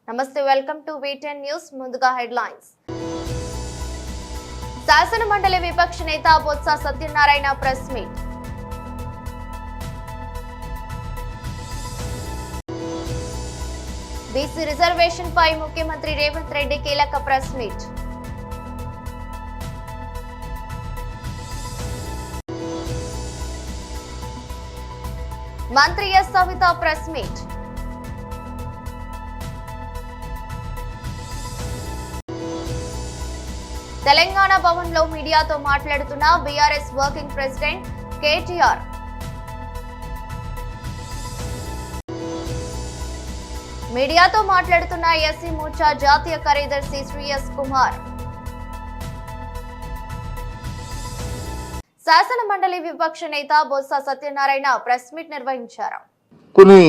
నమస్తే, welcome to V10 news. ముందుగా headlines. శాసన మండలి విపక్ష నేత Botsa Satyanarayana press meet. BC reservation పై ముఖ్యమంత్రి రేవంత్ రెడ్డి కీలక ప్రెస్ మీట్. మంత్రి S Savitha press meet. Telangana Bhavan లో మీడియాతో మాట్లాడుతున్న బీఆర్ఎస్ వర్కింగ్ ప్రెసిడెంట్ కేటీఆర్. మీడియాతో మాట్లాడుతున్న ఎస్సీ మోర్చా జాతీయ కార్యదర్శి శ్రీ ఎస్ కుమార్. శాసన మండలి విపక్ష నేత బొత్స సత్యనారాయణ ప్రెస్ మీట్ నిర్వహించారు. కొన్ని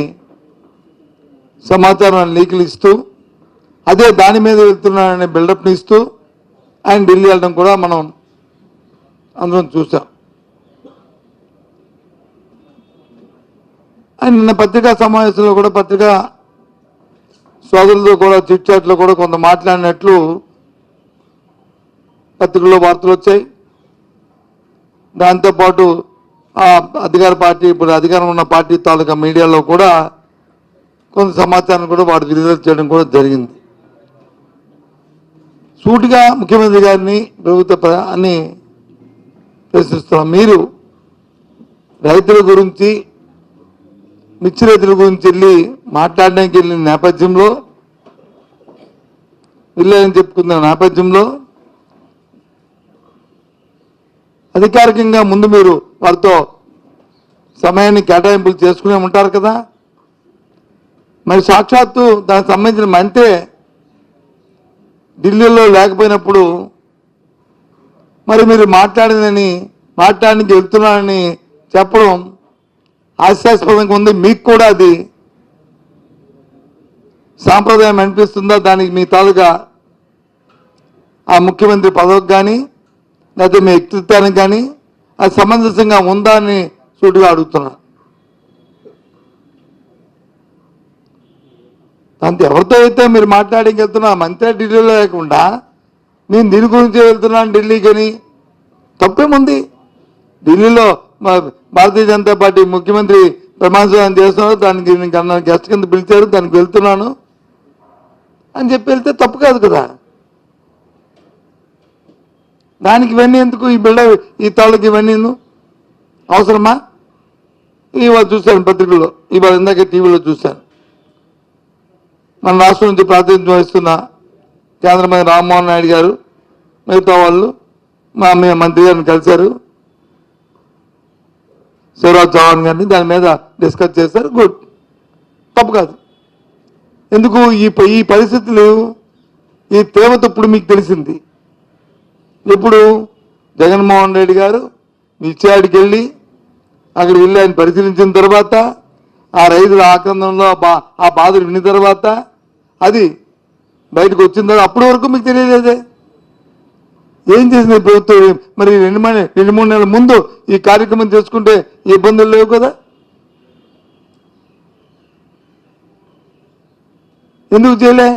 సమాచారాన్ని లీకులు ఇస్తూ అదే దాని మీద వెళ్తున్నారనే బిల్డప్ని ఇస్తూ ఆయన ఢిల్లీ వెళ్ళడం కూడా మనం అందరం చూసాం. ఆయన నిన్న పత్రికా సమావేశంలో కూడా పత్రికా సోదరులతో కూడా చిట్చాట్లో కూడా కొంత మాట్లాడినట్లు పత్రికల్లో వార్తలు వచ్చాయి. దాంతోపాటు ఆ అధికార పార్టీ, ఇప్పుడు అధికారం ఉన్న పార్టీ తాలూకా మీడియాలో కూడా కొంత సమాచారం కూడా వాడు విడుదల చేయడం కూడా జరిగింది. సూటిగా ముఖ్యమంత్రి గారిని ప్రభుత్వాన్ని ప్రశ్నిస్తున్నాం. మీరు రైతుల గురించి, మిర్చి రైతుల గురించి వెళ్ళి మాట్లాడడానికి వెళ్ళిన నేపథ్యంలో, వెళ్ళాలని చెప్పుకున్న నేపథ్యంలో అధికారికంగా ముందు మీరు వారితో సమయాన్ని కేటాయింపులు చేసుకునే ఉంటారు కదా. మరి సాక్షాత్తు దానికి సంబంధించిన మంత్రి ఢిల్లీలో లేకపోయినప్పుడు మరి మీరు మాట్లాడడానికి వెళ్తున్నారని చెప్పడం హాస్యాస్పదంగా ఉంది. మీకు కూడా అది సాంప్రదాయం అనిపిస్తుందా? దానికి మీ తాలూకా ఆ ముఖ్యమంత్రి పదవికి కానీ లేకపోతే మీ వ్యక్తిత్వానికి కానీ అది సమంజసంగా ఉందా అని సూటిగా అడుగుతున్నా. అంతే, ఎవరితో అయితే మీరు మాట్లాడికి వెళ్తున్నా మంత్రి ఢిల్లీలో లేకుండా నేను దీని గురించి వెళ్తున్నాను ఢిల్లీకి అని తప్పేముంది? ఢిల్లీలో భారతీయ జనతా పార్టీ ముఖ్యమంత్రి ప్రమాణస్వీకారం చేస్తున్నారు, దానికి నేను గెస్ట్ కింద పిలిచారు, దానికి వెళ్తున్నాను అని చెప్పి వెళ్తే తప్పు కాదు కదా. దానికి ఇవన్నీ ఎందుకు? ఈ ఈ తాళ్ళకి ఇవన్నీ అవసరమా? ఇవాళ చూశాను పత్రికల్లో, ఇవాళ ఇందాక టీవీలో చూశాను. మన రాష్ట్రం నుంచి ప్రాతినిధ్యం వహిస్తున్న కేంద్ర మంత్రి రామ్మోహన్ నాయుడు గారు మిగతా వాళ్ళు మా మంత్రి గారిని కలిశారు, శివరాజ్ చౌహాన్ గారిని, దాని మీద డిస్కస్ చేశారు. గుడ్, తప్పు కాదు. ఎందుకు ఈ పరిస్థితులు, ఈ తీవ్రత ఇప్పుడు మీకు తెలిసింది. ఇప్పుడు జగన్మోహన్ రెడ్డి గారు మిర్చియాడికి వెళ్ళి అక్కడికి వెళ్ళి ఆయన పరిశీలించిన తర్వాత ఆ రైతుల ఆక్రందంలో ఆ బాధలు విన్న తర్వాత అది బయటకు వచ్చిన తర్వాత అప్పటి వరకు మీకు తెలియలేదే. ఏం చేసింది ప్రభుత్వం? మరి 2-3 నెలల ముందు ఈ కార్యక్రమం చేసుకుంటే ఇబ్బందులు లేవు కదా. ఎందుకు చేయలే?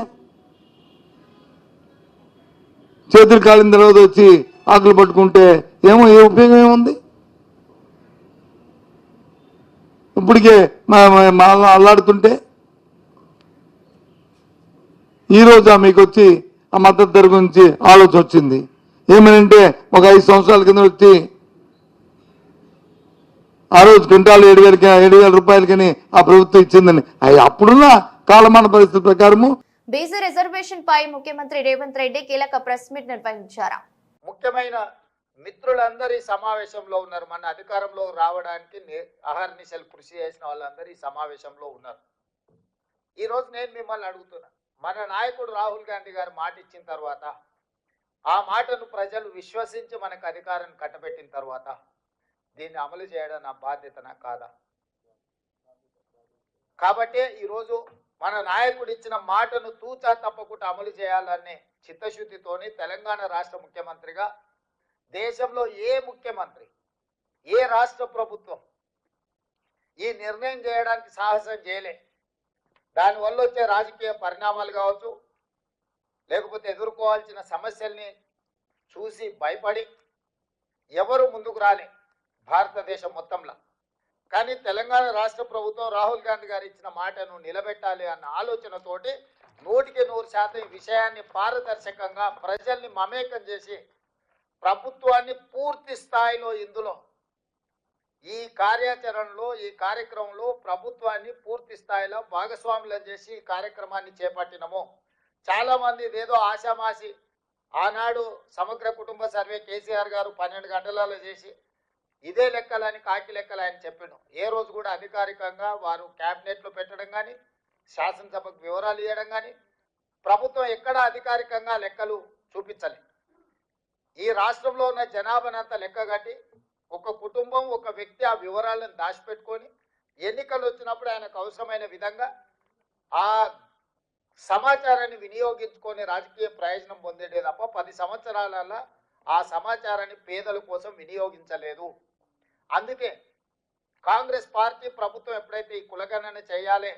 చేతులు కాలిన తర్వాత వచ్చి ఆకులు పట్టుకుంటే ఏ ఉపయోగం ఏముంది? ఇప్పటికే అల్లాడుతుంటే ఈరోజు మీకు వచ్చి ఆ మద్దతు ధర గురించి ఆలోచన వచ్చింది. ఏమనంటే ఒక 5 సంవత్సరాల కింద వచ్చి ఆ రోజు క్వింటాలు 7,000 రూపాయలకని ఆ ప్రభుత్వం ఇచ్చిందని అప్పుడున్న కాలమాన పరిస్థితుల ప్రకారము. బీసీ రిజర్వేషన్ పై ముఖ్యమంత్రి రేవంత్ రెడ్డి కీలక ప్రెస్ మీట్ నిర్వహించారు. ముఖ్యమైన మిత్రులందరూ ఈ సమావేశంలో ఉన్నారు. మన అధికారంలో రావడానికి అహర్నిశలు కృషి చేసిన వాళ్ళందరూ ఈ సమావేశంలో ఉన్నారు. ఈరోజు నేను మిమ్మల్ని అడుగుతున్నా, మన నాయకుడు రాహుల్ గాంధీ గారు మాట ఇచ్చిన తర్వాత, ఆ మాటను ప్రజలు విశ్వసించి మనకు అధికారాన్ని కట్టబెట్టిన తర్వాత దీన్ని అమలు చేయడం నా బాధ్యతనా కాదా? కాబట్టి ఈరోజు మన నాయకుడు ఇచ్చిన మాటను తూచా తప్పకుండా అమలు చేయాలనే చిత్తశుద్ధితోని తెలంగాణ రాష్ట్ర ముఖ్యమంత్రిగా దేశంలో ఏ ముఖ్యమంత్రి, ఏ రాష్ట్ర ప్రభుత్వం ఈ నిర్ణయం చేయడానికి సాహసం చేయలే. దానివల్ల వచ్చే రాజకీయ పరిణామాలు కావచ్చు, లేకపోతే ఎదుర్కోవాల్సిన సమస్యల్ని చూసి భయపడి ఎవరు ముందుకు రాలే భారతదేశం మొత్తంలో. కానీ తెలంగాణ రాష్ట్ర ప్రభుత్వం రాహుల్ గాంధీ గారు ఇచ్చిన మాటను నిలబెట్టాలి అన్న ఆలోచనతోటి 100% ఈ విషయాన్ని పారదర్శకంగా ప్రజల్ని మమేకం చేసి ప్రభుత్వాన్ని పూర్తి స్థాయిలో ఇందులో ఈ కార్యాచరణలో ఈ కార్యక్రమంలో ప్రభుత్వాన్ని పూర్తి స్థాయిలో భాగస్వాములను చేసి ఈ కార్యక్రమాన్ని చేపట్టినము. చాలా మంది ఇదేదో ఆశామాసి ఆనాడు సమగ్ర కుటుంబ సర్వే కేసీఆర్ గారు 12 గంటలలో చేసి ఇదే లెక్కలని కాకి లెక్కలు ఆయన చెప్పాను. ఏ రోజు కూడా అధికారికంగా వారు క్యాబినెట్లో పెట్టడం కానీ శాసనసభకు వివరాలు ఇవ్వడం కానీ ప్రభుత్వం ఎక్కడ అధికారికంగా లెక్కలు చూపించలే. ఈ రాష్ట్రంలో ఉన్న జనాభానంతా లెక్క కట్టి ఒక కుటుంబం ఒక వ్యక్తి ఆ వివరాలను దాచిపెట్టుకొని ఎన్నికలు వచ్చినప్పుడు ఆయనకు అవసరమైన విధంగా ఆ సమాచారాన్ని వినియోగించుకొని రాజకీయ ప్రయోజనం పొందేదే తప్ప 10 సంవత్సరాలలో ఆ సమాచారాన్ని పేదల కోసం వినియోగించలేదు. అందుకే కాంగ్రెస్ పార్టీ ప్రభుత్వం ఎప్పుడైతే ఈ కులగణన చేయాలి,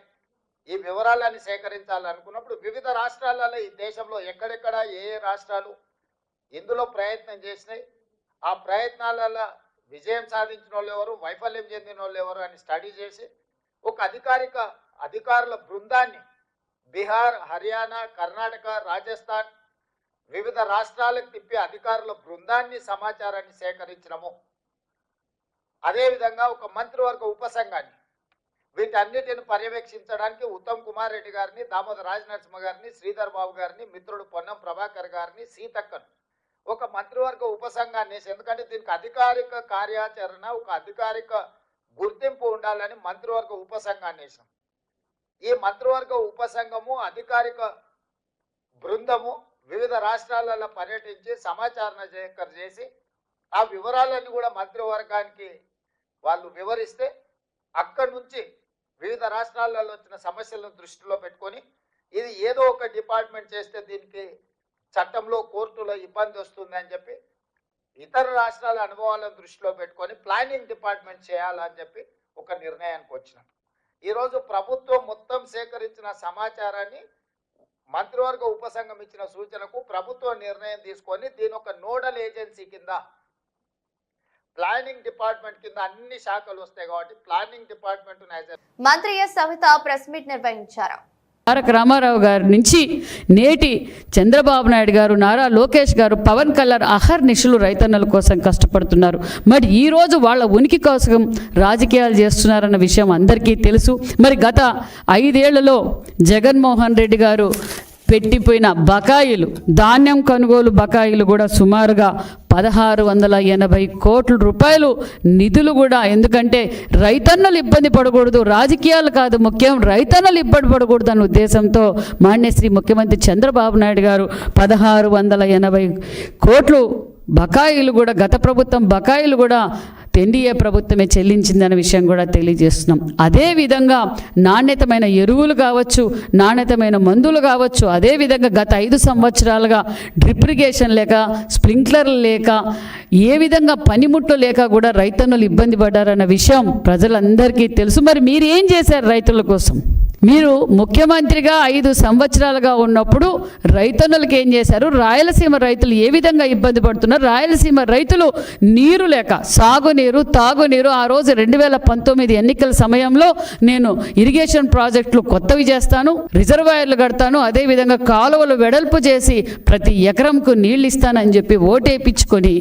ఈ వివరాలను సేకరించాలనుకున్నప్పుడు వివిధ రాష్ట్రాలలో ఈ దేశంలో ఎక్కడెక్కడ ఏ రాష్ట్రాలు ఇందులో ప్రయత్నం చేసినాయి, ఆ ప్రయత్నాలలో విజయం సాధించిన వాళ్ళు ఎవరు, వైఫల్యం చెందిన వాళ్ళు ఎవరు అని స్టడీ చేసి ఒక అధికారుల బృందాన్ని బీహార్, హర్యానా, కర్ణాటక, రాజస్థాన్ వివిధ రాష్ట్రాలకు తిప్పి అధికారుల బృందాన్ని సమాచారాన్ని సేకరించినము. అదేవిధంగా ఒక మంత్రివర్గ ఉపసంఘాన్ని వీటన్నిటిని పర్యవేక్షించడానికి ఉత్తమ్ కుమార్ రెడ్డి గారిని, దామోదర్ రాజనరసింహ గారిని, శ్రీధర్ బాబు గారిని, మిత్రుడు పొన్నం ప్రభాకర్ గారిని, సీతక్కను ఒక మంత్రివర్గ ఉపసంఘాన్ని వేసి, ఎందుకంటే దీనికి అధికారిక కార్యాచరణ ఒక అధికారిక గుర్తింపు ఉండాలని మంత్రివర్గ ఉపసంఘాన్ని వేసాం. ఈ మంత్రివర్గ ఉపసంఘము అధికారిక బృందము వివిధ రాష్ట్రాలలో పర్యటించి సమాచారం సేకరణ చేసి ఆ వివరాలన్నీ కూడా మంత్రివర్గానికి వాళ్ళు వివరిస్తే అక్కడి నుంచి వివిధ రాష్ట్రాలలో వచ్చిన సమస్యలను దృష్టిలో పెట్టుకొని ఇది ఏదో ఒక డిపార్ట్మెంట్ చేస్తే దీనికి చట్టంలో కోర్టులో ఇబ్బంది వస్తుంది అని చెప్పి ఇతర రాష్ట్రాల అనుభవాలను దృష్టిలో పెట్టుకొని ప్లానింగ్ డిపార్ట్మెంట్ చేయాలని చెప్పి ఒక నిర్ణయానికి వచ్చినాం. ఈరోజు ప్రభుత్వం మొత్తం సేకరించిన సమాచారాన్ని మంత్రివర్గ ఉపసంఘం ఇచ్చిన సూచనకు ప్రభుత్వం నిర్ణయం తీసుకొని దీని ఒక నోడల్ ఏజెన్సీ కింద ప్లానింగ్ డిపార్ట్మెంట్ కింద అన్ని శాఖలు వస్తాయి కాబట్టి ప్లానింగ్ డిపార్ట్మెంట్ మంత్రి ఎస్ సవిత ప్రెస్ మీట్ నిర్వహించారు. తారక రామారావు గారి నుంచి నేటి చంద్రబాబు నాయుడు గారు, నారా లోకేష్ గారు, పవన్ కళ్యాణ్ అహర్నిశలు రైతన్నల కోసం కష్టపడుతున్నారు. మరి ఈరోజు వాళ్ళ ఉనికి కోసం రాజకీయాలు చేస్తున్నారన్న విషయం అందరికీ తెలుసు. మరి గత 5 ఏళ్లలో జగన్మోహన్ రెడ్డి గారు పెట్టిపోయిన బకాయిలు, ధాన్యం కొనుగోలు బకాయిలు కూడా సుమారుగా 1680 కోట్ల రూపాయలు నిధులు కూడా. ఎందుకంటే రైతన్నలు ఇబ్బంది పడకూడదు, రాజకీయాలు కాదు ముఖ్యం, రైతన్నలు ఇబ్బంది పడకూడదు అన్న ఉద్దేశంతో మాన్యశ్రీ ముఖ్యమంత్రి చంద్రబాబు నాయుడు గారు 1680 కోట్లు బకాయిలు కూడా, గత ప్రభుత్వం బకాయిలు కూడా ఎన్డీఏ ప్రభుత్వమే చెల్లించిందనే విషయం కూడా తెలియజేస్తున్నాం. అదేవిధంగా నాణ్యతమైన ఎరువులు కావచ్చు, నాణ్యతమైన మందులు కావచ్చు, అదేవిధంగా గత 5 సంవత్సరాలుగా డ్రిప్ ఇరిగేషన్ లేక, స్ప్రింక్లర్లు లేక, ఏ విధంగా పనిముట్లు లేక కూడా రైతన్నులు ఇబ్బంది పడ్డారన్న విషయం ప్రజలందరికీ తెలుసు. మరి మీరు ఏం చేశారు రైతుల కోసం? మీరు ముఖ్యమంత్రిగా 5 సంవత్సరాలుగా ఉన్నప్పుడు రైతన్నులకు ఏం చేశారు? రాయలసీమ రైతులు ఏ విధంగా ఇబ్బంది పడుతున్నారు? రాయలసీమ రైతులు నీరు లేక, సాగునీరు, తాగునీరు, ఆ రోజు 2019 ఎన్నికల సమయంలో నేను ఇరిగేషన్ ప్రాజెక్టులు కొత్తవి చేస్తాను, రిజర్వాయర్లు కడతాను, అదేవిధంగా కాలువలు వెడల్పు చేసి ప్రతి ఎకరంకు నీళ్ళు ఇస్తానని చెప్పి ఓటేపించుకొని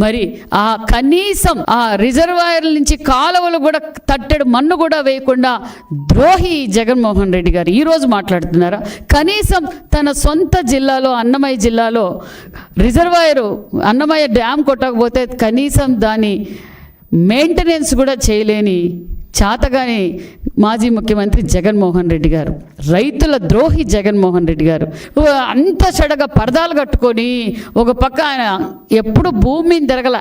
మరి ఆ కనీసం ఆ రిజర్వాయర్ల నుంచి కాలువలు కూడా తట్టెడు మన్ను కూడా వేయకుండా ద్రోహి జగన్మోహన్ రెడ్డి గారు ఈరోజు మాట్లాడుతున్నారా? కనీసం తన సొంత జిల్లాలో, అన్నమయ్య జిల్లాలో రిజర్వాయరు అన్నమయ్య డ్యామ్ కొట్టకపోతే కనీసం దాని మెయింటెనెన్స్ కూడా చేయలేని చాతగాని మాజీ ముఖ్యమంత్రి జగన్మోహన్ రెడ్డి గారు, రైతుల ద్రోహి జగన్మోహన్ రెడ్డి గారు అంత చెడగా పరదాలు కట్టుకొని ఒక పక్క ఆయన ఎప్పుడు భూమి మీద తిరగల,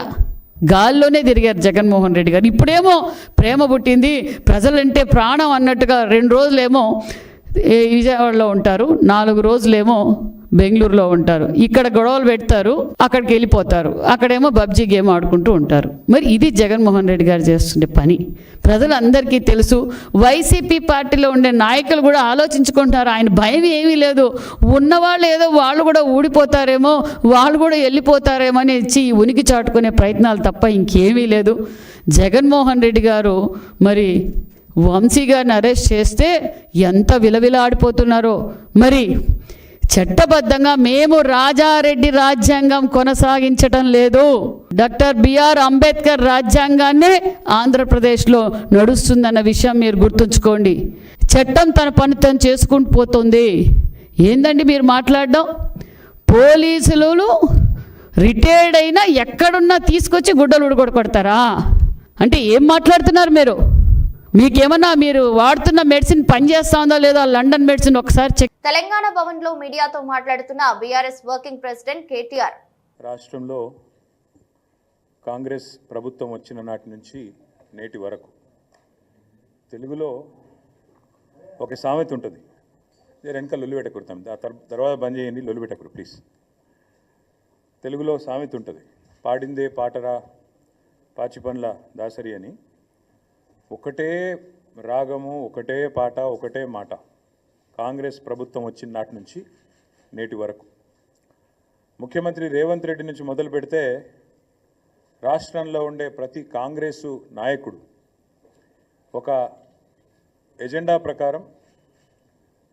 గాల్లోనే తిరిగారు జగన్మోహన్ రెడ్డి గారు. ఇప్పుడేమో ప్రేమ పుట్టింది, ప్రజలంటే ప్రాణం అన్నట్టుగా 2 రోజులేమో విజయవాడలో ఉంటారు, 4 రోజులేమో బెంగళూరులో ఉంటారు, ఇక్కడ గొడవలు పెడతారు, అక్కడికి వెళ్ళిపోతారు, అక్కడేమో పబ్జీ గేమ్ ఆడుకుంటూ ఉంటారు. మరి ఇది జగన్మోహన్ రెడ్డి గారు చేస్తుండే పని ప్రజలందరికీ తెలుసు. వైసీపీ పార్టీలో ఉండే నాయకులు కూడా ఆలోచించుకుంటారు, ఆయన భయం ఏమీ లేదు, ఉన్నవాళ్ళు ఏదో వాళ్ళు కూడా ఊడిపోతారేమో, వాళ్ళు కూడా వెళ్ళిపోతారేమో అని ఇచ్చి ఉనికి చాటుకునే ప్రయత్నాలు తప్ప ఇంకేమీ లేదు. జగన్మోహన్ రెడ్డి గారు మరి వంశీ గారిని అరెస్ట్ చేస్తే ఎంత విలవిలాడిపోతున్నారో. మరి చట్టబద్ధంగా మేము రాజారెడ్డి రాజ్యాంగం కొనసాగించటం లేదు, డాక్టర్ బిఆర్ అంబేద్కర్ రాజ్యాంగాన్నే ఆంధ్రప్రదేశ్లో నడుస్తుందన్న విషయం మీరు గుర్తుంచుకోండి. చట్టం తన పని తను చేసుకుంటూ పోతుంది. ఏందండి మీరు మాట్లాడడం? పోలీసులు రిటైర్డ్ అయినా ఎక్కడున్నా తీసుకొచ్చి గుడ్డలు ఉడగొడతారా అంటే ఏం మాట్లాడుతున్నారు మీరు? మీకేమన్నా మీరు వాడుతున్న మెడిసిన్ పనిచేస్తా ఉందో లేదో లండన్ మెడిసిన్ ఒకసారి చెక్. తెలంగాణ భవన్ లో మీడియాతో మాట్లాడుతున్న బీఆర్ఎస్ వర్కింగ్ ప్రెసిడెంట్ కేటీఆర్, రాష్ట్రంలో కాంగ్రెస్ ప్రభుత్వం వచ్చిన నాటి నుంచి నేటి వరకు తెలుగులో ఒక సామెత ఉంటుంది, వెనక లొల్లి పెట్టకూడతాం, తర్వాత బంద్ చేయండి, లొల్లి పెట్టకూడదు ప్లీజ్. తెలుగులో సామెత ఉంటుంది, పాడిందే పాటరా పాచి పండ్ల దాసరి అని. ఒకటే రాగము, ఒకటే పాట, ఒకటే మాట కాంగ్రెస్ ప్రభుత్వం వచ్చిన నాటి నుంచి నేటి వరకు. ముఖ్యమంత్రి రేవంత్ రెడ్డి నుంచి మొదలు పెడితే రాష్ట్రంలో ఉండే ప్రతి కాంగ్రెసు నాయకుడు ఒక ఎజెండా ప్రకారం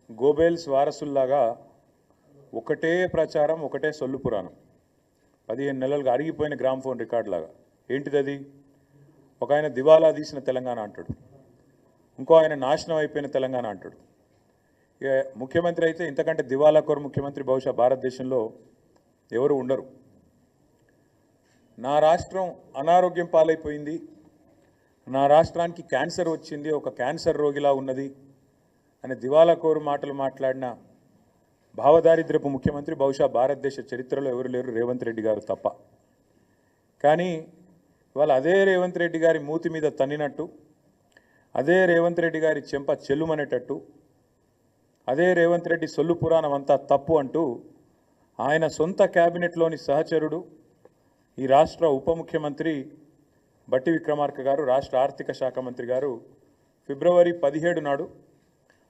గోబెల్స్ వారసుల్లాగా ఒకటే ప్రచారం, ఒకటే సొల్లు పురాణం. 15 నెలలుగా అరిగిపోయిన గ్రామ్ఫోన్ రికార్డు లాగా. ఏంటిది అది? ఒక ఆయన దివాలా తీసిన తెలంగాణ అంటాడు, ఇంకో ఆయన నాశనం అయిపోయిన తెలంగాణ అంటాడు. ఇక ముఖ్యమంత్రి అయితే ఇంతకంటే దివాలా కోరు ముఖ్యమంత్రి బహుశా భారతదేశంలో ఎవరు ఉండరు. నా రాష్ట్రం అనారోగ్యం పాలైపోయింది, నా రాష్ట్రానికి క్యాన్సర్ వచ్చింది, ఒక క్యాన్సర్ రోగిలా ఉన్నది అని దివాలా కోరు మాటలు మాట్లాడిన భావదారిద్రపు ముఖ్యమంత్రి బహుశా భారతదేశ చరిత్రలో ఎవరు లేరు, రేవంత్ రెడ్డి గారు తప్ప. కానీ ఇవాళ అదే రేవంత్ రెడ్డి గారి మూతి మీద తన్నినట్టు, అదే రేవంత్ రెడ్డి గారి చెంప చెల్లుమనేటట్టు, అదే రేవంత్ రెడ్డి సొల్లు పురాణం అంతా తప్పు అంటూ ఆయన సొంత క్యాబినెట్లోని సహచరుడు ఈ రాష్ట్ర ఉప ముఖ్యమంత్రి బట్టి విక్రమార్క గారు, రాష్ట్ర ఆర్థిక శాఖ మంత్రి గారు ఫిబ్రవరి 17 నాడు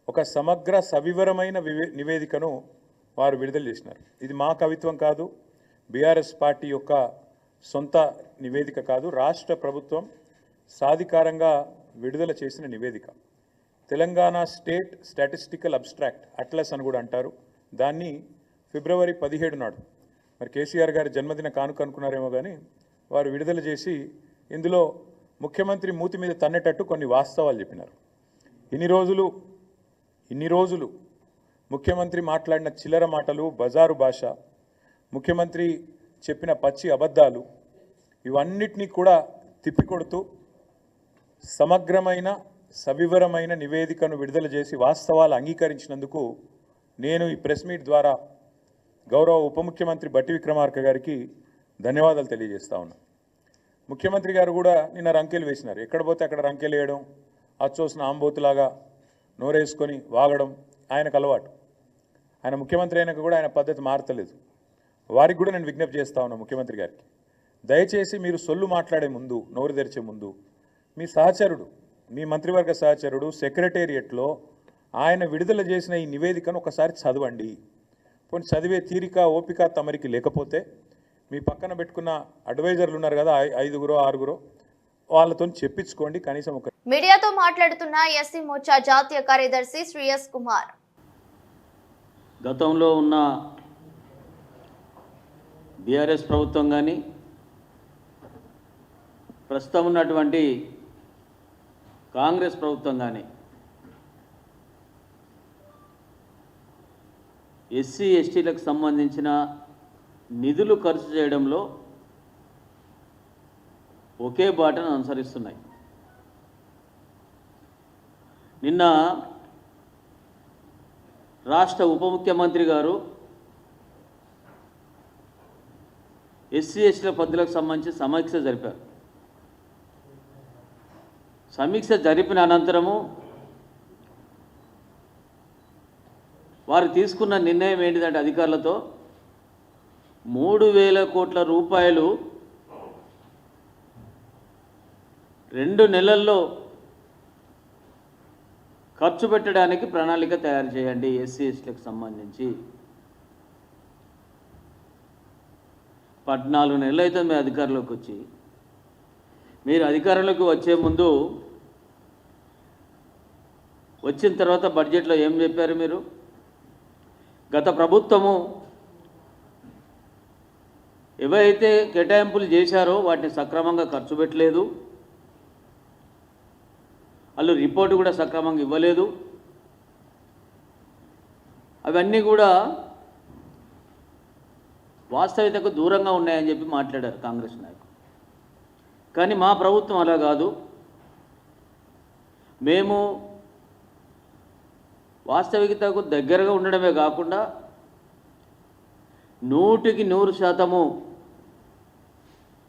ఒక సమగ్ర సవివరమైన నివేదికను వారు విడుదల చేసినారు. ఇది మా కవిత్వం కాదు, బీఆర్ఎస్ పార్టీ యొక్క సొంత నివేదిక కాదు, రాష్ట్ర ప్రభుత్వం సాధికారంగా విడుదల చేసిన నివేదిక. Telangana state statistical abstract atlas అని కూడా అంటారు దాన్ని. ఫిబ్రవరి 17 నాడు మరి కేసీఆర్ గారి జన్మదిన కానుక అనుకున్నారేమో కానీ వారు విడుదల చేసి ఇందులో ముఖ్యమంత్రి మూతి మీద తన్నేటట్టు కొన్ని వాస్తవాలు చెప్పినారు. ఇన్ని రోజులు ముఖ్యమంత్రి మాట్లాడిన చిల్లర మాటలు, బజారు భాష, ముఖ్యమంత్రి చెప్పిన పచ్చి అబద్ధాలు, ఇవన్నిటినీ కూడా తిప్పికొడుతూ సమగ్రమైన సవివరమైన నివేదికను విడుదల చేసి వాస్తవాలు అంగీకరించినందుకు నేను ఈ ప్రెస్ మీట్ ద్వారా గౌరవ ఉప ముఖ్యమంత్రి బట్టి విక్రమార్క గారికి ధన్యవాదాలు తెలియజేస్తా ఉన్నా. ముఖ్యమంత్రి గారు కూడా నిన్న రంకెలు వేసినారు. ఎక్కడ పోతే అక్కడ రంకెలు వేయడం, అచ్చోసిన ఆంబోతులాగా నోరేసుకొని వాగడం ఆయనకు అలవాటు. ఆయన ముఖ్యమంత్రి అయినాక కూడా ఆయన పద్ధతి మారతలేదు. వారికి కూడా నేను విజ్ఞప్తి చేస్తా ఉన్నా ముఖ్యమంత్రి గారికి, దయచేసి మీరు సొల్లు మాట్లాడే ముందు, నోరు తెరిచే ముందు మీ సహచరుడు, మీ మంత్రివర్గ సహచరుడు సెక్రటేరియట్లో ఆయన విడుదల చేసిన ఈ నివేదికను ఒకసారి చదవండి. పోనీ చదివే తీరిక, ఓపిక తమరికి లేకపోతే మీ పక్కన పెట్టుకున్న అడ్వైజర్లు ఉన్నారు కదా, 5గురో 6గురో, వాళ్ళతో చెప్పించుకోండి కనీసం ఒక. మీడియాతో మాట్లాడుతున్న ఎస్సీ మోర్చా జాతీయ కార్యదర్శి శ్రీ ఎస్ కుమార్, గతంలో ఉన్న బీఆర్ఎస్ ప్రభుత్వం కానీ ప్రస్తుతం ఉన్నటువంటి కాంగ్రెస్ ప్రభుత్వం కానీ ఎస్సీ ఎస్టీలకు సంబంధించిన నిధులు ఖర్చు చేయడంలో ఒకే బాటను అనుసరిస్తున్నాయి. నిన్న రాష్ట్ర ఉప ముఖ్యమంత్రి గారు ఎస్సీ ఎస్టీల పద్ధతులకు సంబంధించి సమీక్ష జరిపారు. సమీక్ష జరిపిన అనంతరము వారు తీసుకున్న నిర్ణయం ఏంటిదంటే అధికారులతో 3,000 కోట్ల రూపాయలు 2 నెలల్లో ఖర్చు పెట్టడానికి ప్రణాళిక తయారు చేయండి ఎస్సీ ఎస్టీలకు సంబంధించి. 14 నెలలు అవుతుంది మీ అధికారంలోకి వచ్చి. మీరు అధికారంలోకి వచ్చే ముందు, వచ్చిన తర్వాత బడ్జెట్లో ఏం చెప్పారు మీరు? గత ప్రభుత్వము ఎవరైతే కేటాయింపులు చేశారో వాటిని సక్రమంగా ఖర్చు పెట్టలేదు, వాళ్ళు రిపోర్టు కూడా సక్రమంగా ఇవ్వలేదు. అవన్నీ కూడా వాస్తవికతకు దూరంగా ఉన్నాయని చెప్పి మాట్లాడారు కాంగ్రెస్ నాయకులు. కానీ మా ప్రభుత్వం అలా కాదు. మేము వాస్తవికతకు దగ్గరగా ఉండడమే కాకుండా 100%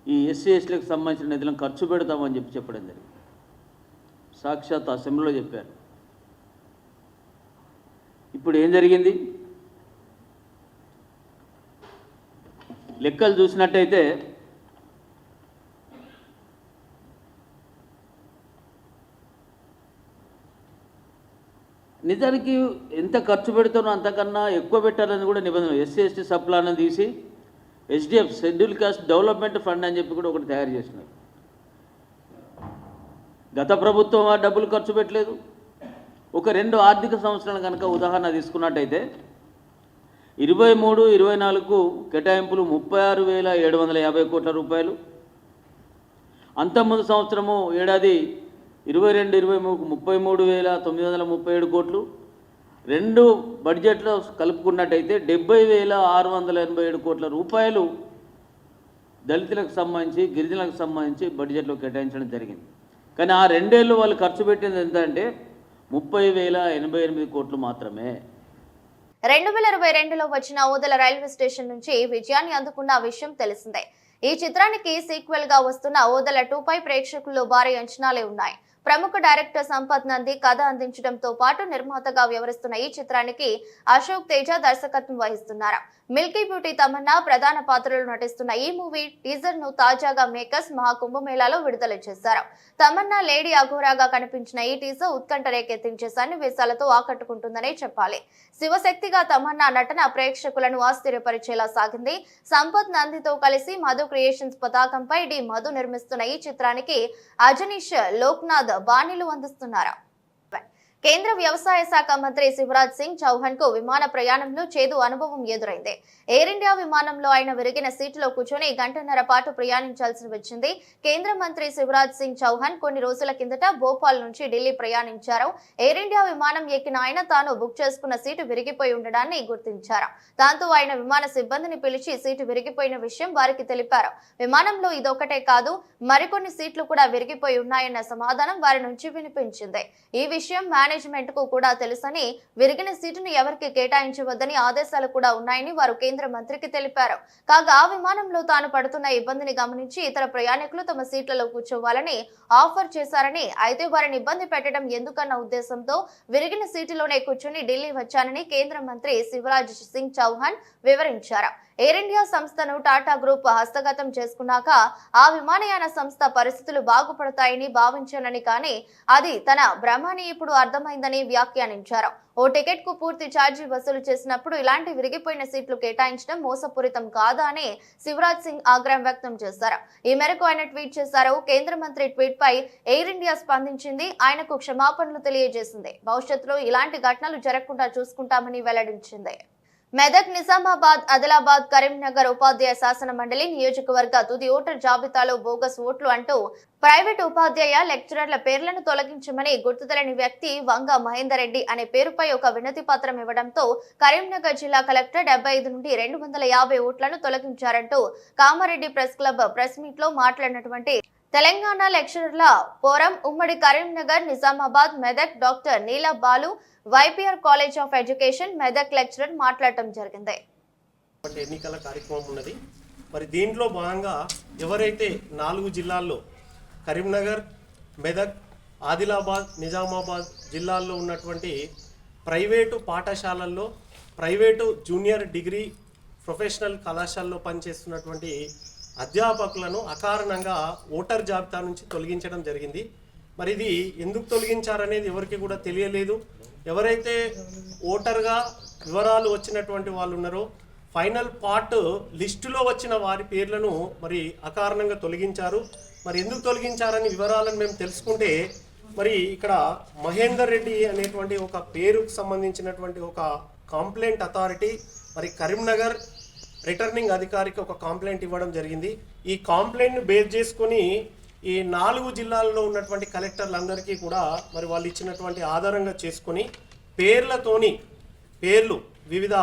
ఈ ఎస్సీ ఎస్టీలకు సంబంధించిన నిధులను ఖర్చు పెడతామని చెప్పడం జరిగింది. సాక్షాత్ అసెంబ్లీలో చెప్పారు. ఇప్పుడు ఏం జరిగింది? లెక్కలు చూసినట్టయితే నిజానికి ఎంత ఖర్చు పెడతానో అంతకన్నా ఎక్కువ పెట్టాలని కూడా నిబంధన. ఎస్సీ ఎస్టీ సప్లాన్ తీసి SDF schedule caste development fund అని చెప్పి కూడా ఒకటి తయారు చేసినారు. గత ప్రభుత్వం ఆ డబ్బులు ఖర్చు పెట్టలేదు. ఒక 2 ఆర్థిక సంవత్సరాలు కనుక ఉదాహరణ తీసుకున్నట్టయితే 23-24కు కేటాయింపులు 36,750 కోట్ల రూపాయలు. అంతకుముందు సంవత్సరము ఏడాది 22-23కు 33,937 కోట్లు. 2 బడ్జెట్లో కలుపుకున్నట్టయితే 70,687 కోట్ల రూపాయలు దళితులకు సంబంధించి, గిరిజనులకు సంబంధించి బడ్జెట్లో కేటాయించడం జరిగింది. కానీ ఆ 2 ఏళ్ళు వాళ్ళు ఖర్చు పెట్టింది ఎంత అంటే 30,088 కోట్లు మాత్రమే. 2022లో వచ్చిన ఓదెల రైల్వే స్టేషన్ నుంచి విజయాన్ని అందుకున్న విషయం తెలిసిందే. ఈ చిత్రానికి సీక్వెల్ గా వస్తున్న ఓదెల 2 పై ప్రేక్షకుల్లో భారీ అంచనాలే ఉన్నాయి. ప్రముఖ డైరెక్టర్ సంపత్ నంది కథ అందించడంతో పాటు నిర్మాతగా వ్యవహరిస్తున్న ఈ చిత్రానికి అశోక్ తేజ దర్శకత్వం వహిస్తున్నారు. మిల్కీ బ్యూటీ తమన్నా ప్రధాన పాత్రలో నటిస్తున్న ఈ మూవీ టీజర్ ను తాజాగా మేకర్స్ మహాకుంభమేళాలో విడుదల చేశారు. తమన్నా లేడీ అఘోరాగా కనిపించిన ఈ టీజర్ ఉత్కంఠ రేకెత్తించే సన్నివేశాలతో ఆకట్టుకుంటుందనే చెప్పాలి. శివశక్తిగా తమన్నా నటన ప్రేక్షకులను ఆశ్చర్యపరిచేలా సాగింది. సంపత్ నందితో కలిసి మధు క్రియేషన్స్ పతాకంపై డి మధు నిర్మిస్తున్న ఈ చిత్రానికి అజనీష్ లోక్నాథ్ బాణీలు అందిస్తున్నారు. కేంద్ర వ్యవసాయ శాఖ మంత్రి శివరాజ్ సింగ్ చౌహాన్ కు విమాన ప్రయాణంలో చేదు అనుభవం ఎదురైంది. ఎయిర్ ఇండియా విమానంలో ఆయన విరిగిన సీటులో కూర్చొని 1.5 గంటల పాటు ప్రయాణించాల్సి వచ్చింది. కేంద్ర మంత్రి శివరాజ్ సింగ్ చౌహాన్ కొన్ని రోజుల కిందట భోపాల్ నుంచి ఢిల్లీ ప్రయాణించారు. ఎయిర్ ఇండియా విమానం ఎక్కిన ఆయన తాను బుక్ చేసుకున్న సీటు విరిగిపోయి ఉండడాన్ని గుర్తించారు. దాంతో ఆయన విమాన సిబ్బందిని పిలిచి సీటు విరిగిపోయిన విషయం వారికి తెలిపారు. విమానంలో ఇదొక్కటే కాదు, మరికొన్ని సీట్లు కూడా విరిగిపోయి ఉన్నాయన్న సమాధానం వారి నుంచి వినిపించింది. ఈ విషయం మేనేజ్మెంట్ కు కూడా తెలుసని, విరిగిన సీటును ఎవరికి కేటాయించవద్దని ఆదేశాలు కూడా ఉన్నాయని వారు కేంద్ర మంత్రికి తెలిపారు. కాగా ఆ విమానంలో తాను పడుతున్న ఇబ్బందిని గమనించి ఇతర ప్రయాణికులు తమ సీట్లలో కూర్చోవాలని ఆఫర్ చేశారని, అయితే వారిని ఇబ్బంది పెట్టడం ఎందుకన్న ఉద్దేశంతో విరిగిన సీటులోనే కూర్చొని ఢిల్లీ వచ్చానని కేంద్ర మంత్రి శివరాజ్ సింగ్ చౌహాన్ వివరించారు. ఎయిర్ ఇండియా సంస్థను టాటా గ్రూప్ హస్తగతం చేసుకున్నాక ఆ విమానయాన సంస్థ పరిస్థితులు బాగుపడతాయని భావించానని, కానీ అది తన భ్రమని ఇప్పుడు అర్థమైందని వ్యాఖ్యానించారు. ఓ టికెట్ కు పూర్తి ఛార్జీ వసూలు చేసినప్పుడు ఇలాంటి విరిగిపోయిన సీట్లు కేటాయించడం మోసపూరితం కాదా అని శివరాజ్ సింగ్ ఆగ్రహం వ్యక్తం చేశారు. ఈ మేరకు ఆయన ట్వీట్ చేశారు. కేంద్ర మంత్రి ట్వీట్ పై ఎయిర్ ఇండియా స్పందించింది, ఆయనకు క్షమాపణలు తెలియజేసింది. భవిష్యత్తులో ఇలాంటి ఘటనలు జరగకుండా చూసుకుంటామని వెల్లడించింది. మెదక్, నిజామాబాద్, ఆదిలాబాద్, కరీంనగర్ ఉపాధ్యాయ శాసన మండలి నియోజకవర్గ తుది ఓటర్ జాబితాలో బోగస్ ఓట్లు అంటూ ప్రైవేటు ఉపాధ్యాయ లెక్చరర్ల పేర్లను తొలగించమని గుర్తుతెలని వ్యక్తి వంగ మహేందర్ రెడ్డి అనే పేరుపై ఒక వినతి పత్రం ఇవ్వడంతో కరీంనగర్ జిల్లా కలెక్టర్ 75 నుండి 250 ఓట్లను తొలగించారంటూ Kamareddy press club press meet లో మాట్లాడినటువంటి తెలంగాణ లెక్చరర్ల ఫోరం ఉమ్మడి Karimnagar, Nizamabad, Medak doctor Neela Balu YPR college of education Medak lecturer మాట్లాడటం జరిగింది. ఎన్నికల కార్యక్రమం ఉన్నది. మరి దీంట్లో భాగంగా ఎవరైతే 4 జిల్లాల్లో కరీంనగర్, మెదక్, ఆదిలాబాద్, నిజామాబాద్ జిల్లాల్లో ఉన్నటువంటి ప్రైవేటు పాఠశాలల్లో ప్రైవేటు జూనియర్ డిగ్రీ ప్రొఫెషనల్ కళాశాలలో పనిచేస్తున్నటువంటి అధ్యాపకులను అకారణంగా ఓటర్ జాబితా నుంచి తొలగించడం జరిగింది. మరి ఇది ఎందుకు తొలగించారనేది ఎవరికి కూడా తెలియలేదు. ఎవరైతే ఓటర్గా వివరాలు వచ్చినటువంటి వాళ్ళు ఉన్నారో ఫైనల్ పార్ట్ లిస్టులో వచ్చిన వారి పేర్లను మరి అకారణంగా తొలగించారు. మరి ఎందుకు తొలగించారని వివరాలను మేము తెలుసుకుంటే మరి ఇక్కడ మహేందర్ రెడ్డి అనేటువంటి ఒక పేరుకు సంబంధించినటువంటి ఒక కంప్లైంట్ అథారిటీ మరి కరీంనగర్ రిటర్నింగ్ అధికారికి ఒక కంప్లైంట్ ఇవ్వడం జరిగింది. ఈ కంప్లైంట్ను బేస్ చేసుకొని ఈ 4 జిల్లాల్లో ఉన్నటువంటి కలెక్టర్లందరికీ కూడా మరి వాళ్ళు ఇచ్చినటువంటి ఆధారంగా చేసుకొని పేర్లు వివిధ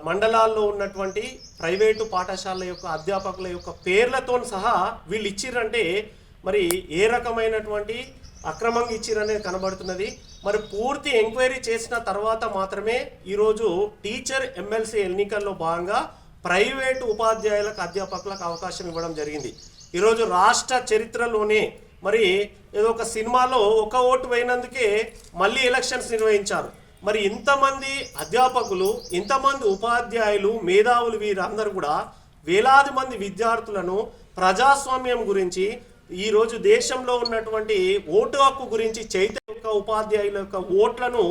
మండలాల్లో ఉన్నటువంటి ప్రైవేటు పాఠశాలల యొక్క అధ్యాపకుల యొక్క పేర్లతో సహా వీళ్ళు ఇచ్చిర్రంటే మరి ఏ రకమైనటువంటి అక్రమంగా ఇచ్చిరనేది కనబడుతున్నది. మరి పూర్తి ఎంక్వైరీ చేసిన తర్వాత మాత్రమే ఈరోజు టీచర్ ఎమ్మెల్సీ ఎన్నికల్లో భాగంగా ప్రైవేటు ఉపాధ్యాయులకు అధ్యాపకులకు అవకాశం ఇవ్వడం జరిగింది. ఈరోజు రాష్ట్ర చరిత్రలోనే మరి ఏదో ఒక సినిమాలో ఒక ఓటు వేయినందుకే మళ్ళీ ఎలక్షన్స్ నిర్వహించారు. మరి ఇంతమంది అధ్యాపకులు, ఇంతమంది ఉపాధ్యాయులు, మేధావులు వీరందరూ కూడా వేలాది మంది విద్యార్థులను ప్రజాస్వామ్యం గురించి, ఈరోజు దేశంలో ఉన్నటువంటి ఓటు హక్కు గురించి చైతన్య ఉపాధ్యాయుల యొక్క ఓట్లను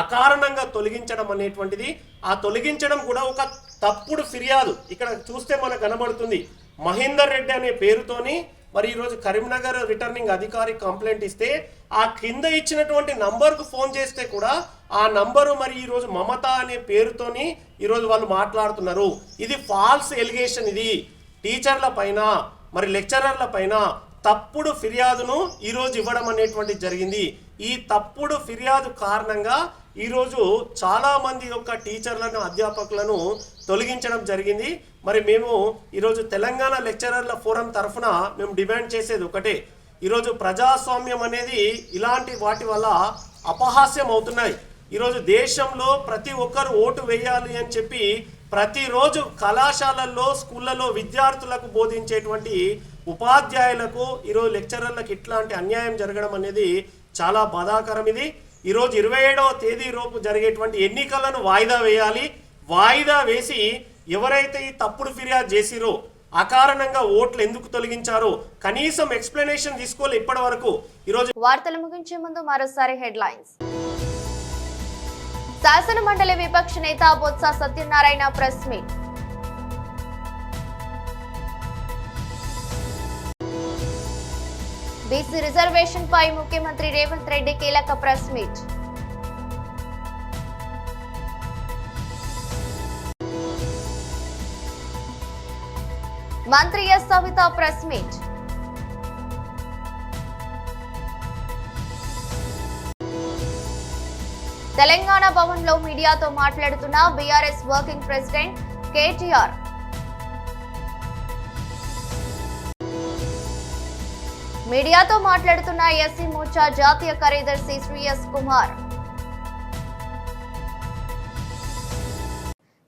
అకారణంగా తొలగించడం అనేటువంటిది, ఆ తొలగించడం కూడా ఒక తప్పుడు ఫిర్యాదు. ఇక్కడ చూస్తే మనకు కనబడుతుంది మహేందర్ రెడ్డి అనే పేరుతోని మరి ఈరోజు కరీంనగర్ రిటర్నింగ్ అధికారి కంప్లైంట్ ఇస్తే ఆ కింద ఇచ్చినటువంటి నంబర్కు ఫోన్ చేస్తే కూడా ఆ నంబరు మరి ఈరోజు మమత అనే పేరుతోని ఈరోజు వాళ్ళు మాట్లాడుతున్నారు. ఇది ఫాల్స్ ఎలిగేషన్. ఇది టీచర్ల పైన మరి లెక్చరర్ల పైన తప్పుడు ఫిర్యాదును ఈరోజు ఇవ్వడం అనేటువంటిది జరిగింది. ఈ తప్పుడు ఫిర్యాదు కారణంగా ఈరోజు చాలామంది యొక్క టీచర్లను, అధ్యాపకులను తొలగించడం జరిగింది. మరి మేము ఈరోజు తెలంగాణ లెక్చరర్ల ఫోరం తరఫున మేము డిమాండ్ చేసేది ఒకటే, ఈరోజు ప్రజాస్వామ్యం అనేది ఇలాంటి వాటి వల్ల అపహాస్యం అవుతున్నాయి. ఈరోజు దేశంలో ప్రతి ఒక్కరు ఓటు వేయాలి అని చెప్పి ప్రతిరోజు కళాశాలల్లో, స్కూళ్ళలో విద్యార్థులకు బోధించేటువంటి ఉపాధ్యాయులకు, ఈరోజు లెక్చరర్లకు ఇట్లాంటి అన్యాయం జరగడం అనేది చాలా బాధాకరం. ఇది ఈరోజు 27వ తేదీ లోపు జరిగేటువంటి ఎన్నికలను వాయిదా వేయాలి. వాయిదా వేసి ఎవరైతే ఈ తప్పుడు ఫిర్యాదు చేసిరో, అకారణంగా ఓట్లు ఎందుకు తొలగించారో కనీసం ఎక్స్ప్లెనేషన్ తీసుకోవాలి ఇప్పటి వరకు. ఈరోజు వార్తలు ముగించే ముందు మరోసారి హెడ్లైన్స్. శాసన మండలి విపక్ష నేత Botsa Satyanarayana press meet. BC reservation పై ముఖ్యమంత్రి రేవంత్ రెడ్డి కీలక ప్రెస్ మీట్. మంత్రి S Savitha press meet. Telangana Bhavan లో మీడియాతో మాట్లాడుతున్న బీఆర్ఎస్ వర్కింగ్ ప్రెసిడెంట్ కేటీఆర్. మీడియాతో మాట్లాడుతున్న ఎస్సీ మోర్చా జాతీయ కార్యదర్శి శ్రీ ఎస్ కుమార్.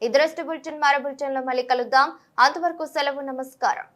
ఇదరస్ట్ బులెటిన్ మరో బులెటిన్ లో మళ్ళీ కలుద్దాం. అంతవరకు సెలవు. నమస్కారం.